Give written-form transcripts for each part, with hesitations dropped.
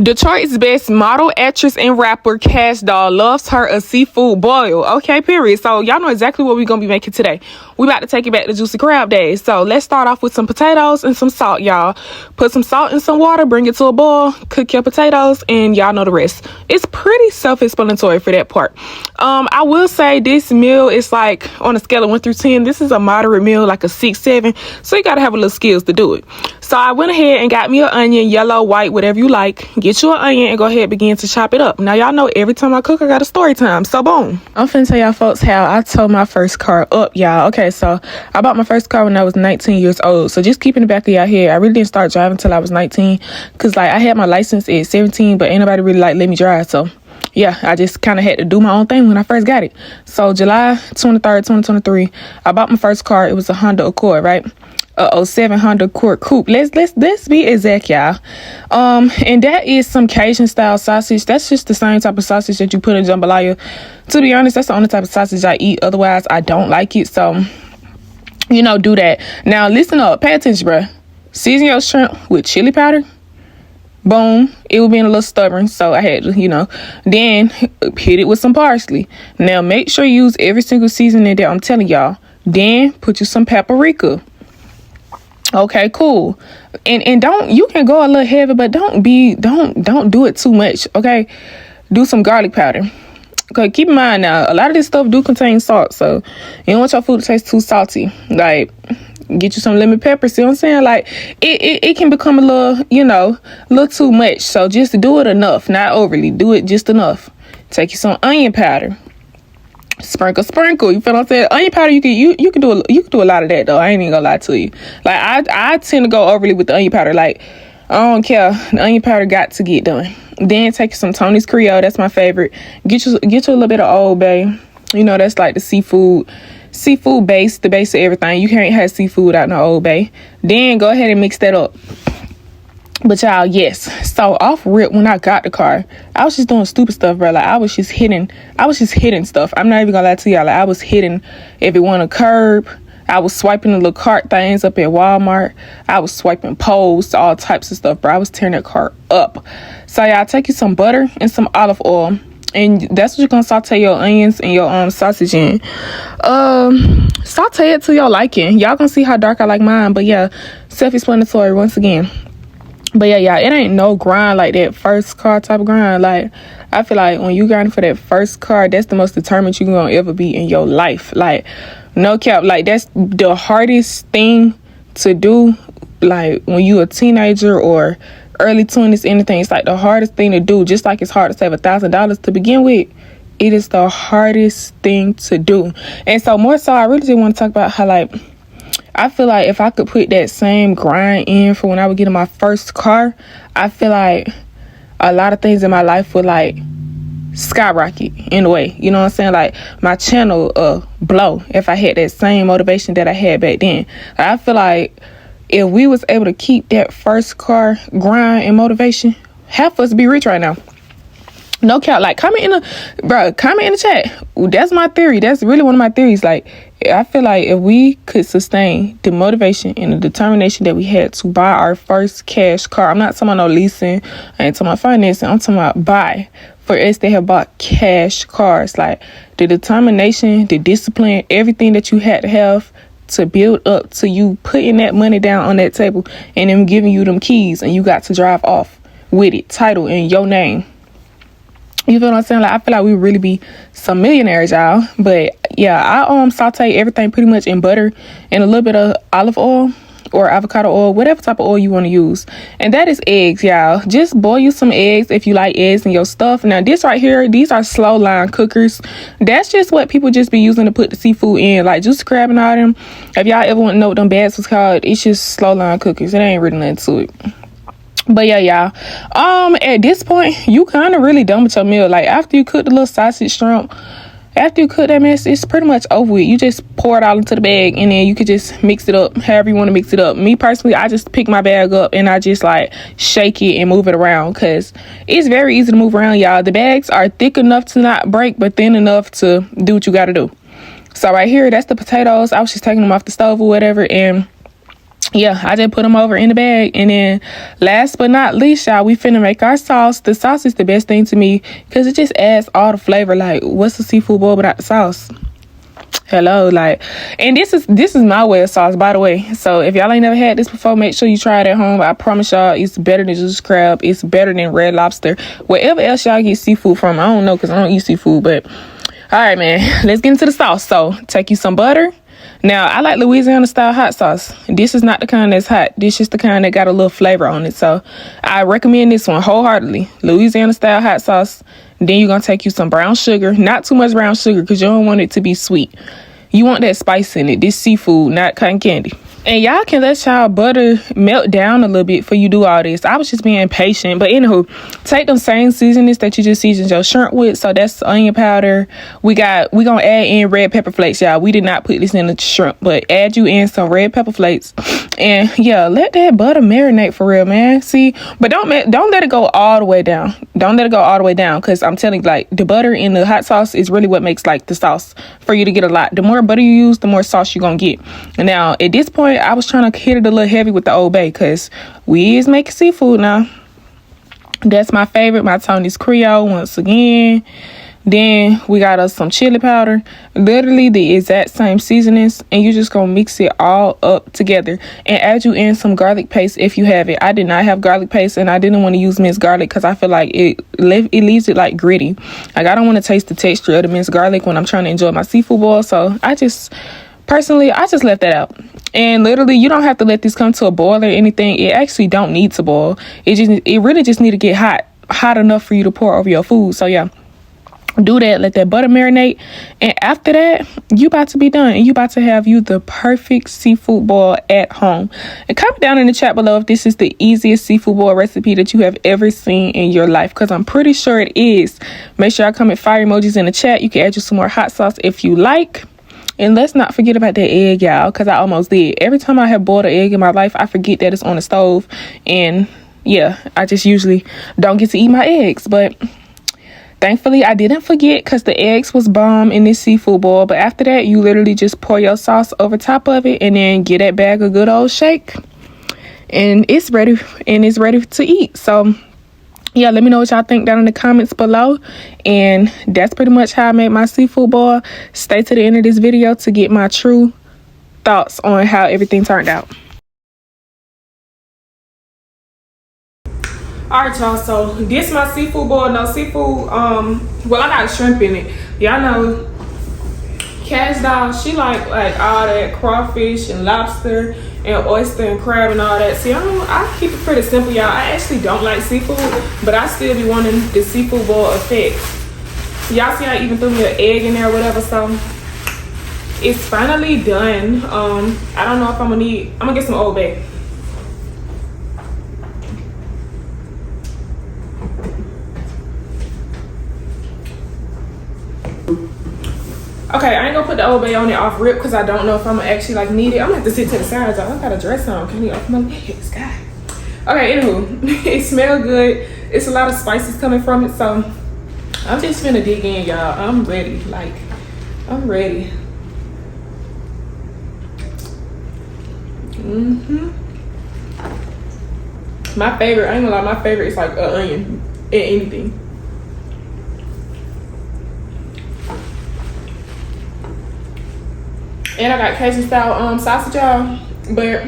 Detroit's best model, actress, and rapper Kash loves her a seafood boil. Okay, period. So y'all know exactly what we're gonna be making today. We about to take it back to Juicy Crab Days. So let's start off with some potatoes and some salt, y'all. Put some salt in some water, bring it to a boil, cook your potatoes, and y'all know the rest. It's pretty self-explanatory for that part. I will say this meal is like on a scale of 1 through 10. This is a moderate meal, like a 6, 7. So you gotta have a little skills to do it. So I went ahead and got me an onion, yellow, white, whatever you like. Get you an onion and go ahead and begin to chop it up. Now, y'all know every time I cook, I got a story time. So, boom. I'm finna tell y'all folks how I towed my first car up, y'all. Okay, so I bought my first car when I was 19 years old. So, just keep in the back of y'all head. I really didn't start driving until I was 19. Because, like, I had my license at 17, but ain't nobody really, like, let me drive. So, yeah, I just kind of had to do my own thing when I first got it. So, July 23rd, 2023, I bought my first car. It was a Honda Accord, right? 07 Honda Accord Coupe. Let's be exact, y'all. And that is some Cajun style sausage. That's just the same type of sausage that you put in jambalaya. To be honest, that's the only type of sausage I eat. Otherwise, I don't like it. So, do that. Now, listen up. Pay attention, bruh. Season your shrimp with chili powder. Boom. It was being a little stubborn, so I had to, then hit it with some parsley. Now, make sure you use every single seasoning that I'm telling y'all. Then, put you some paprika. Okay, cool. And you can go a little heavy, but don't do it too much. Okay, do some garlic powder. Okay, keep in mind now, a lot of this stuff do contain salt, so you don't want your food to taste too salty. Like, get you some lemon pepper. See what I'm saying? Like, it can become a little too much. So just do it enough, not overly. Do it just enough. Take you some onion powder. Sprinkle. You feel what I'm saying? Onion powder, you can do a lot of that though. I ain't even gonna lie to you. Like I tend to go overly with the onion powder. Like, I don't care. The onion powder got to get done. Then take some Tony's Creole. That's my favorite. Get you a little bit of Old Bay. That's like the seafood base, the base of everything. You can't have seafood without no Old Bay. Then go ahead and mix that up. But y'all, yes. So off rip, when I got the car, I was just doing stupid stuff, bro. Like, I was just hitting stuff. I'm not even gonna lie to y'all. Like, I was hitting everyone on the curb. I was swiping the little cart things up at Walmart. I was swiping poles, all types of stuff, bro. I was tearing that car up. So y'all, take you some butter and some olive oil. And that's what you're gonna saute your onions and your sausage in. Saute it to your liking. Y'all gonna see how dark I like mine. But yeah, self-explanatory once again. But yeah, y'all, it ain't no grind like that first car type of grind. Like, I feel like when you grinding for that first car, that's the most determined you gonna ever be in your life. Like, no cap. Like, that's the hardest thing to do. Like, when you a teenager or early 20s, anything, it's like the hardest thing to do. Just like it's hard to save $1,000 to begin with. It is the hardest thing to do. And so more so, I really just want to talk about how, like, I feel like if I could put that same grind in for when I would get in my first car, I feel like a lot of things in my life would, like, skyrocket in a way. You know what I'm saying? Like, my channel blow if I had that same motivation that I had back then. I feel like if we was able to keep that first car grind and motivation, half of us be rich right now. No cap. Like, comment in the chat. That's my theory. That's really one of my theories. Like, I feel like if we could sustain the motivation and the determination that we had to buy our first cash car, I'm not talking about no leasing, I ain't talking about financing, I'm talking about buy. For us, they have bought cash cars. Like, the determination, the discipline, everything that you had to have to build up to you putting that money down on that table and them giving you them keys and you got to drive off with it, title in your name. You feel what I'm saying? Like, I feel like we really be some millionaires, y'all. But yeah, I saute everything pretty much in butter and a little bit of olive oil or avocado oil, whatever type of oil you want to use. And that is eggs, y'all. Just boil you some eggs if you like eggs in your stuff. Now, this right here, these are slow line cookers. That's just what people just be using to put the seafood in, like juicy crab and all them. If y'all ever want to know what them bags was called, it's just slow line cookers. It ain't really nothing to it. But yeah, y'all, at this point, you kind of really done with your meal. Like, after you cook the little sausage shrimp, after you cook that mess, it's pretty much over with. You just pour it all into the bag, and then you could just mix it up however you want to mix it up. Me, personally, I just pick my bag up, and I just, like, shake it and move it around, because it's very easy to move around, y'all. The bags are thick enough to not break, but thin enough to do what you got to do. So right here, that's the potatoes. I was just taking them off the stove or whatever, and yeah, I just put them over in the bag. And then last but not least, y'all, we finna make our sauce. The sauce is the best thing to me because it just adds all the flavor. Like, what's a seafood boil without the sauce? Hello, like, and this is my way of sauce, by the way. So if y'all ain't never had this before, make sure you try it at home. I promise y'all, it's better than juicy crab. It's better than red lobster. Wherever else y'all get seafood from, I don't know because I don't eat seafood. But all right, man, let's get into the sauce. So take you some butter. Now, I like Louisiana style hot sauce. This is not the kind that's hot. This is the kind that got a little flavor on it. So I recommend this one wholeheartedly. Louisiana style hot sauce. Then you're going to take you some brown sugar. Not too much brown sugar because you don't want it to be sweet. You want that spice in it. This seafood, not cotton candy. And y'all can let y'all butter melt down a little bit before you do all this. I was just being patient. But anywho, take them same seasonings that you just seasoned your shrimp with. So that's onion powder. We gonna add in red pepper flakes, y'all. We did not put this in the shrimp, but add you in some red pepper flakes. And yeah, let that butter marinate for real, man. See, but don't let it go all the way down. Don't let it go all the way down, because I'm telling you, like, the butter in the hot sauce is really what makes like the sauce for you to get a lot. The more butter you use, the more sauce you're gonna get. And now at this point, I was trying to hit it a little heavy with the Old Bay because we is making seafood now. That's my favorite, my Tony's Creole once again. Then we got us some chili powder, literally the exact same seasonings, and you just gonna mix it all up together and add you in some garlic paste if you have it. I did not have garlic paste, and I didn't want to use minced garlic because I feel like it leaves it like gritty. Like, I don't want to taste the texture of the minced garlic when I'm trying to enjoy my seafood boil. So I just left that out. And literally, you don't have to let this come to a boil or anything. It actually don't need to boil. It really just need to get hot enough for you to pour over your food. So yeah, do that. Let that butter marinate. And after that, you about to be done. And you about to have you the perfect seafood boil at home. And comment down in the chat below if this is the easiest seafood boil recipe that you have ever seen in your life, because I'm pretty sure it is. Make sure I comment fire emojis in the chat. You can add you some more hot sauce if you like. And let's not forget about that egg, y'all, because I almost did. Every time I have boiled an egg in my life, I forget that it's on the stove. And yeah, I just usually don't get to eat my eggs. But thankfully, I didn't forget because the eggs was bomb in this seafood boil. But after that, you literally just pour your sauce over top of it and then get that bag a good old shake. And it's ready to eat. So yeah, let me know what y'all think down in the comments below. And that's pretty much how I made my seafood boil. Stay to the end of this video to get my true thoughts on how everything turned out. Alright, y'all, so this my seafood boil. No seafood, well, I got shrimp in it. Y'all know Kash doll, she like all that crawfish and lobster and oyster and crab and all that. See, I keep it pretty simple, y'all. I actually don't like seafood, but I still be wanting the seafood boil effect. Y'all see I even threw me an egg in there or whatever. So it's finally done. I don't know if I'm gonna get some Old Bay. Okay, I ain't gonna put the Old Bay on it off rip because I don't know if I'm gonna actually like need it. I'm gonna have to sit to the side, y'all. I got a dress on. Can you open my legs, God? Okay, anywho, it smells good. It's a lot of spices coming from it, so I'm just finna dig in, y'all. I'm ready. Like, I'm ready. My favorite, I ain't gonna lie, my favorite is like an onion and anything. And I got Cajun style sausage, y'all. But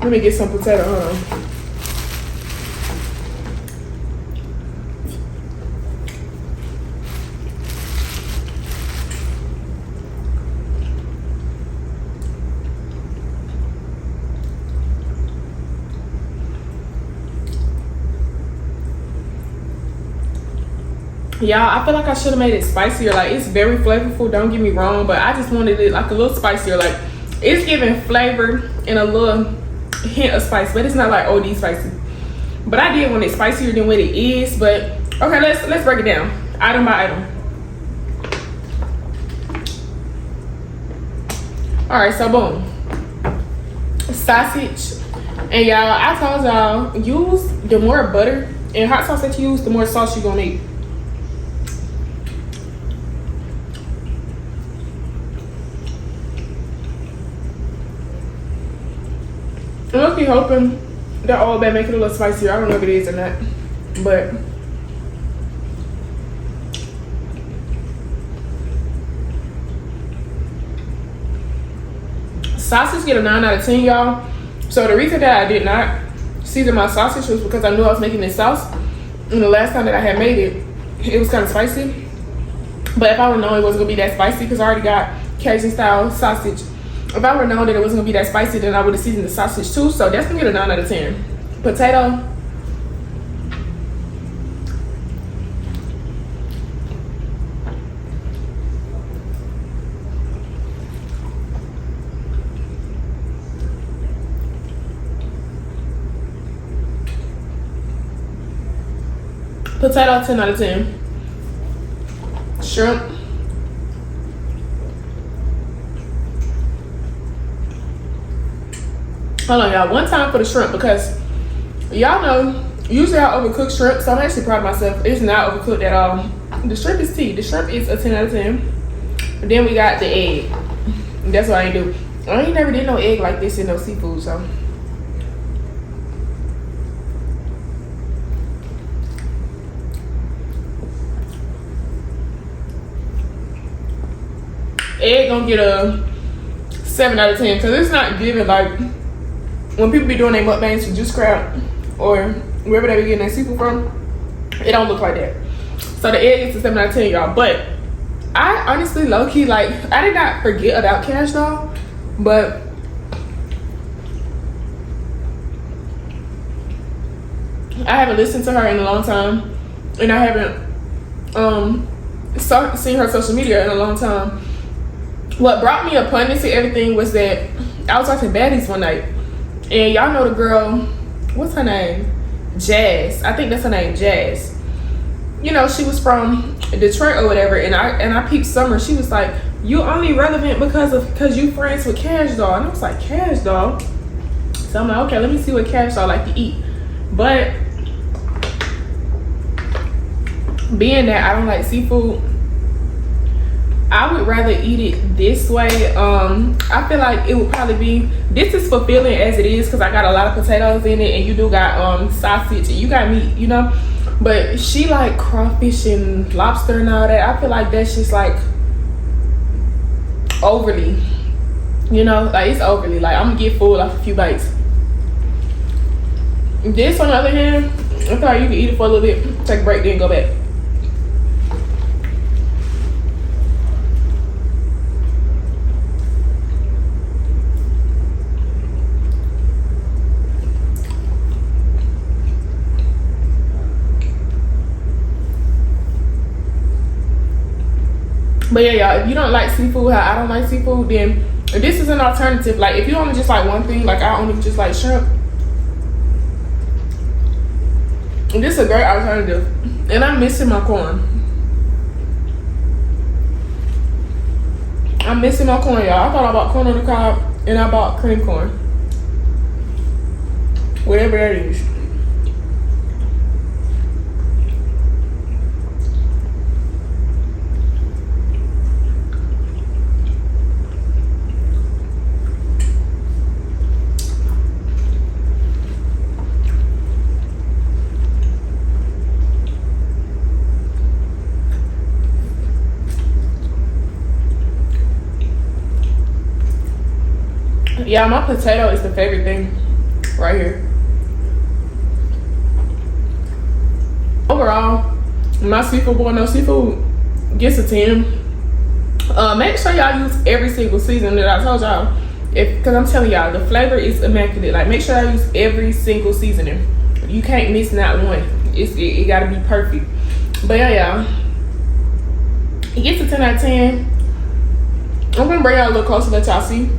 let me get some potato. Y'all, I feel like I should have made it spicier. Like, it's very flavorful, don't get me wrong, but I just wanted it like a little spicier. Like, it's giving flavor and a little hint of spice, but it's not like OD spicy. But I did want it spicier than what it is. But okay, let's break it down item by item. All right, so boom, sausage, And y'all, I told y'all, use the more butter and hot sauce that you use, the more sauce you're gonna need. I'm lucky hoping that all that make it a little spicier. I don't know if it is or not, but sausage get a 9 out of 10, y'all. So the reason that I did not season my sausage was because I knew I was making this sauce, and the last time that I had made it, it was kind of spicy. But if I would have known it wasn't gonna be that spicy, because I already got Cajun style sausage, if I would have known that it wasn't gonna be that spicy, then I would have seasoned the sausage too. So that's gonna get a 9 out of 10. Potato, potato, 10 out of 10. Shrimp, hold on, y'all. One time for the shrimp, because y'all know usually I overcook shrimp, so I'm actually proud of myself. It's not overcooked at all. The shrimp is tea. The shrimp is a 10 out of 10. And then we got the egg. That's what I ain't do. I ain't never did no egg like this in no seafood, so. Egg gonna get a 7 out of 10, because it's not giving like when people be doing their mukbangs for juice crab or wherever they be getting their seafood from. It don't look like that. So the egg is a 7 out of 10, y'all. But I honestly low-key, like, I did not forget about Kash doll, but I haven't listened to her in a long time, and I haven't seen her social media in a long time. What brought me upon this and everything was that I was watching Baddies one night, and y'all know the girl, what's her name? Jazz. I think that's her name, Jazz. You know, she was from Detroit or whatever, and I peeped Summer. She was like, "You only relevant because you friends with Kash doll," and I was like, "Kash doll?" So I'm like, okay, let me see what Kash doll like to eat. But being that I don't like seafood, I would rather eat it this way. I feel like it would probably be, this is fulfilling as it is, because I got a lot of potatoes in it, and you do got sausage, and you got meat, you know. But she like crawfish and lobster and all that. I feel like that's just like overly, you know, like it's overly. Like, I'm gonna get full off a few bites. This, on the other hand, I feel like you can eat it for a little bit, take a break, then go back. But yeah, y'all, if you don't like seafood, how I don't like seafood, then this is an alternative. Like, if you only just like one thing, like I only just like shrimp, this is a great alternative. And I'm missing my corn. I'm missing my corn, y'all. I thought I bought corn on the cob, and I bought cream corn. Whatever that is. Yeah, my potato is the favorite thing right here. Overall, my seafood boy no seafood gets a 10. Make sure y'all use every single season that I told y'all, because I'm telling y'all, the flavor is immaculate. Like, make sure y'all use every single seasoning. You can't miss not one. It gotta be perfect. But yeah, y'all, it gets a 10 out of 10. I'm gonna bring y'all a little closer, let y'all see.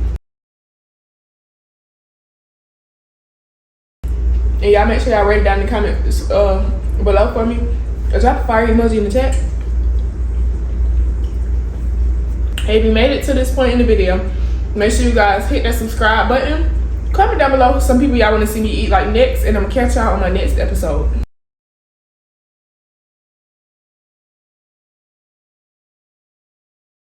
And y'all make sure y'all write it down in the comments below for me. Drop a fire emoji in the chat. Hey, if you made it to this point in the video, make sure you guys hit that subscribe button Comment down below some people y'all want to see me eat like next, and I'm gonna catch y'all on my next episode.